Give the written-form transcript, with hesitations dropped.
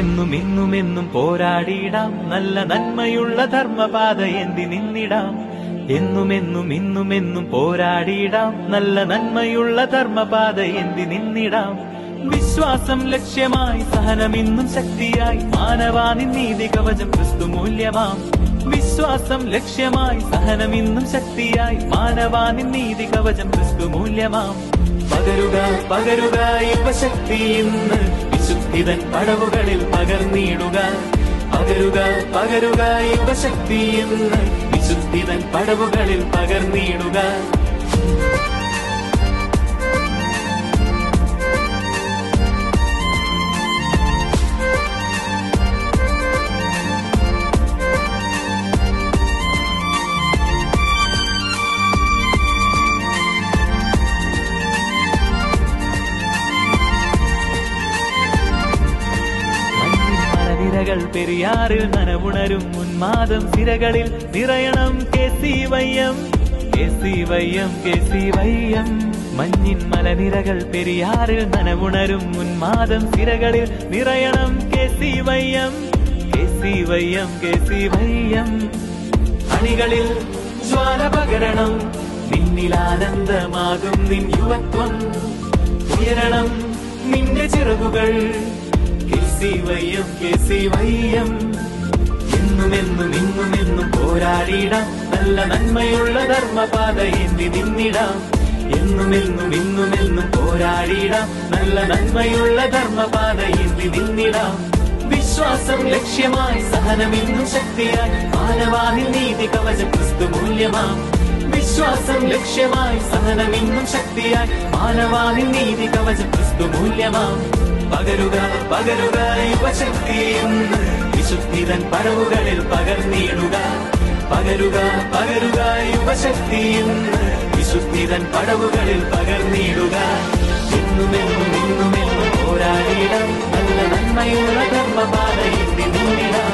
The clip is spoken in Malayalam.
എന്നുമെന്നും പോരാടിയിടാം, നല്ല നന്മയുള്ള ധർമ്മപാത എന്തി നിന്നിടാം. എന്നുമെന്നും പോരാടിയിടാം, നല്ല നന്മയുള്ള ധർമ്മപാത എന്തി നിന്നിടാം. വിശ്വാസം ലക്ഷ്യമായി സഹനമിന്നും ശക്തിയായി, മാനവാനി നീതി കവചം ക്രിസ്തു മൂല്യമാം. വിശ്വാസം ലക്ഷ്യമായി സഹനമിന്നും ശക്തിയായി, മാനവാനി നീതി കവചം ക്രിസ്തു മൂല്യമാം. പകരുക യുവശക്തി ഇന്ന് വിശുദ്ധിതൻ പടവുകളിൽ പകർന്നിടുക. പകരുക യുവശക്തി ഇന്ന് വിശുദ്ധിതൻ പടവുകളിൽ പകർന്നിടുക. പെരിയാറിൽ നനവുണരും ഉന്മാദം സിരകളിൽ നിറയണം. കേസീവയ്യം മഞ്ഞിൻ മലനിരകൾ പെരിയാറിൽ നനവുണരും ഉന്മാദം സിരകളിൽ നിറയണം. കേസീവയ്യം അണികളിൽ ജ്വാല പകരണം, നിന്നിലാനന്ദമാകും നിൻ യുവത്വം. ഉയരണം നിന്റെ ചിറകുകൾ, കേസീവയ്യം. എന്നുമെന്നും പോരാടിയിടാം, നല്ല നന്മയുള്ള ധർമ്മപാത എന്തി നിന്നിടാം. എന്നുമെന്നും പോരാടിയിടാം, നല്ല നന്മയുള്ള ധർമ്മപാത എന്തി നിന്നിടാം. വിശ്വാസം ലക്ഷ്യമായി സഹനമിന്നും ശക്തിയായി, മാനവാനി നീതി കവചം ക്രിസ്തു മൂല്യമാം. വിശ്വാസം ലക്ഷ്യമായി സഹനമിന്നും ശക്തിയായി, മാനവാനി നീതി കവചം ക്രിസ്തു മൂല്യമാം. പകരുക യുവശക്തി ഇന്ന് വിശുദ്ധിതൻ പടവുകളിൽ പകർന്നിടുക. പകരുക യുവശക്തി ഇന്ന് വിശുദ്ധിതൻ പടവുകളിൽ പകർന്നിടുക. എന്നുമെന്നും പോരാടിയിടാം, നല്ല നന്മയുള്ള ധർമ്മപാത എന്തി നിന്നിടാം.